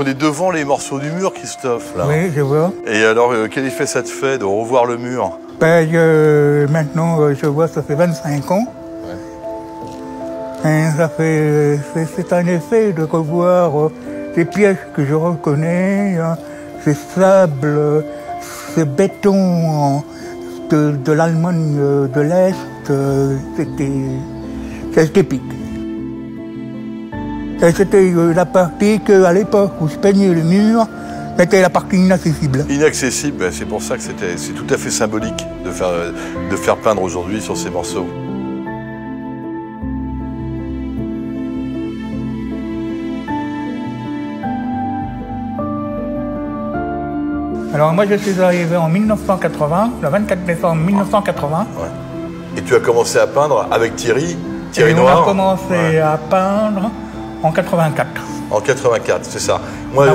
On est devant les morceaux du mur, Christophe, là. Oui, je vois. Et alors, quel effet ça te fait de revoir le mur? Ben, maintenant, je vois, ça fait 25 ans. Et ça fait, c'est un effet de revoir ces pièces que je reconnais, hein, ces sables, ces bétons de l'Allemagne de l'Est, c'était épique. Et c'était la partie qu'à l'époque où je peignais le mur, c'était la partie inaccessible. Inaccessible, c'est pour ça que c'est tout à fait symbolique de faire peindre aujourd'hui sur ces morceaux. Alors moi je suis arrivé en 1980, le 24 décembre 1980. Ouais. Et tu as commencé à peindre avec Thierry On Noir. a commencé à peindre en 84. En 84, c'est ça. Moi,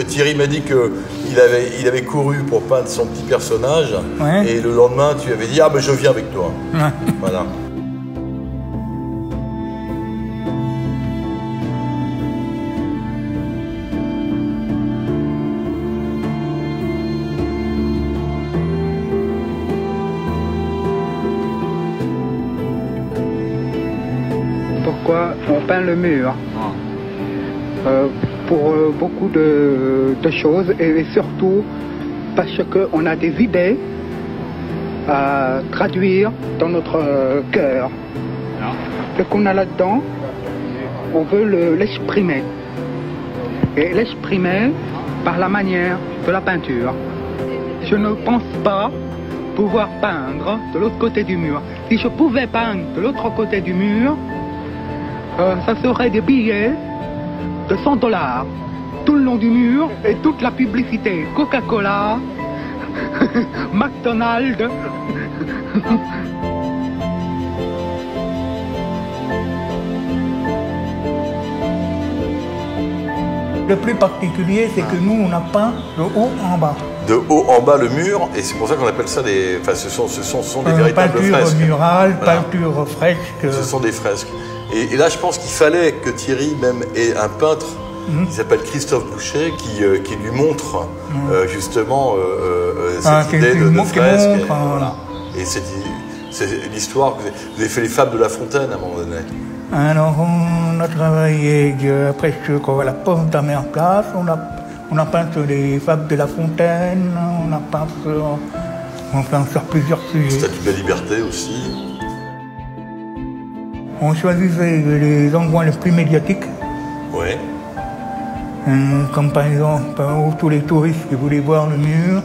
Thierry m'a dit qu'il avait couru pour peindre son petit personnage. Ouais. Et le lendemain, tu avais dit « Ah, ben je viens avec toi. Ouais. » Voilà. Pourquoi on peint le mur? Pour beaucoup de choses et surtout parce qu'on a des idées à traduire dans notre cœur. Ce qu'on a là-dedans, on veut l'exprimer. Et l'exprimer par la manière de la peinture. Je ne pense pas pouvoir peindre de l'autre côté du mur. Si je pouvais peindre de l'autre côté du mur, ça serait des billets de 100 $, tout le long du mur et toute la publicité Coca-Cola, McDonald's. Le plus particulier, c'est que nous, on a peint de haut en bas. De haut en bas le mur, et c'est pour ça qu'on appelle ça des... Enfin, ce sont des véritables peinture fresques. Murale, voilà. Peinture fresque. Ce sont des fresques. Et là, je pense qu'il fallait que Thierry même ait un peintre qui s'appelle Christophe Boucher, qui lui montre justement cette idée de fresque. Voilà. Et c'est l'histoire, vous avez fait les fables de La Fontaine à un moment donné. Alors, on a travaillé presque à la porte de la mer place, on a peint sur les fables de La Fontaine, on a peint sur plusieurs sujets. Statue de la Liberté aussi. On choisissait les endroits les plus médiatiques. Oui. Comme par exemple, tous les touristes qui voulaient voir le mur,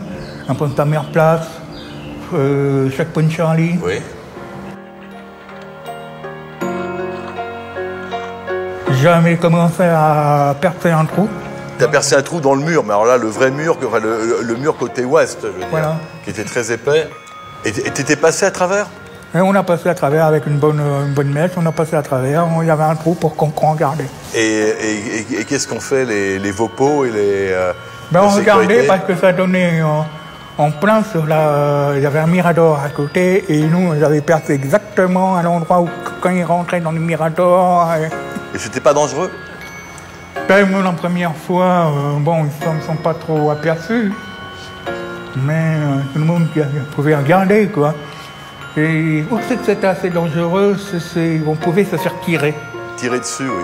un pont de la mer place, Checkpoint Charlie. Oui. J'avais commencé à percer un trou. Tu as percé un trou dans le mur, mais alors là, le vrai mur, enfin, le mur côté ouest, je veux dire, qui était très épais. Et tu étais passé à travers? Et on a passé à travers avec une bonne mèche, on a passé à travers, il y avait un trou pour qu'on regardait. Et qu'est-ce qu'on fait, les vopos et les... On regardait parce que ça donnait en plein sur il y avait un mirador à côté, et nous, on avait percé exactement à l'endroit où, quand ils rentraient dans le mirador... Et c'était pas dangereux? Ben, moi, la première fois, ils ne sont pas trop aperçus, mais tout le monde pouvait regarder, quoi. Et où c'est que c'était assez dangereux, on pouvait se faire tirer. Tirer dessus, oui.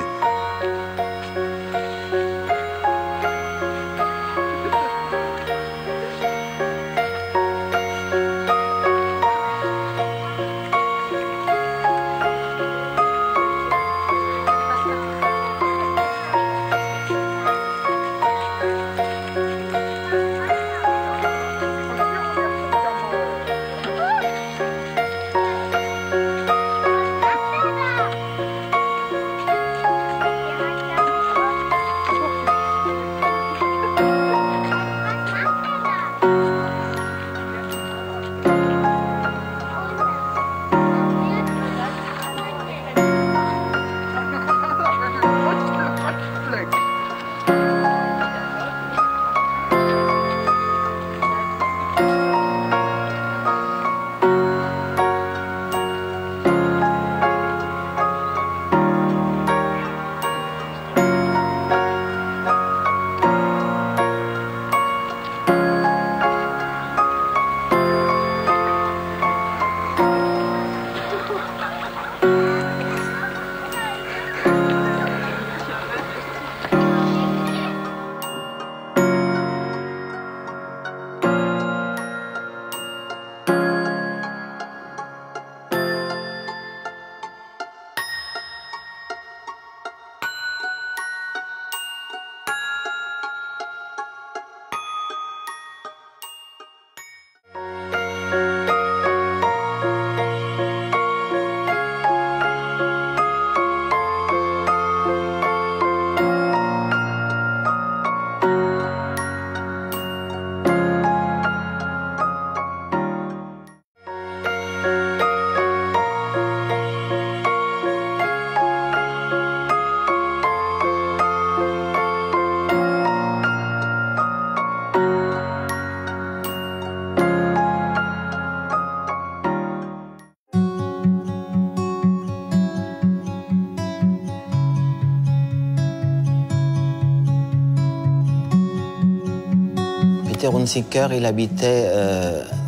Peter Hunziker, il habitait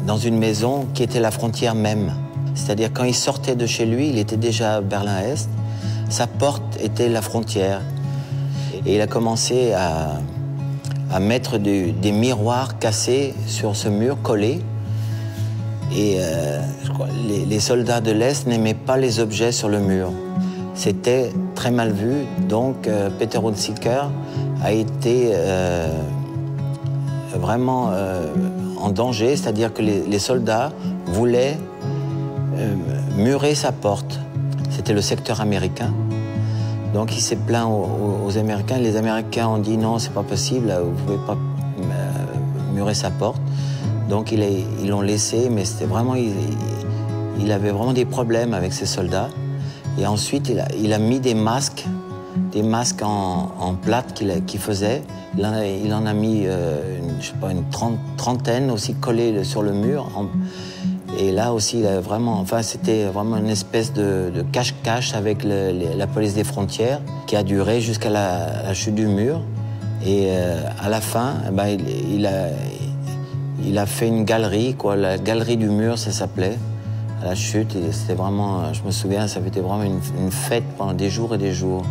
dans une maison qui était la frontière même. C'est-à-dire quand il sortait de chez lui, il était déjà à Berlin-Est, sa porte était la frontière. Et il a commencé à mettre des miroirs cassés sur ce mur, collés. Et les soldats de l'Est n'aimaient pas les objets sur le mur. C'était très mal vu, donc Peter Hunziker a été vraiment en danger, c'est-à-dire que les soldats voulaient murer sa porte. C'était le secteur américain. Donc il s'est plaint aux Américains. Les Américains ont dit non, c'est pas possible, vous pouvez pas murer sa porte. Donc ils l'ont laissé, mais c'était vraiment, il avait vraiment des problèmes avec ses soldats. Et ensuite il a mis des masques en plâtre qu'il faisait. Il en a mis je sais pas, une trentaine aussi collés sur le mur. Et là aussi, c'était vraiment une espèce de cache-cache avec la police des frontières qui a duré jusqu'à la chute du mur. Et à la fin, il a fait une galerie, la galerie du mur, ça s'appelait, à la chute. Et c'était vraiment, je me souviens, ça avait été vraiment une fête pendant des jours et des jours.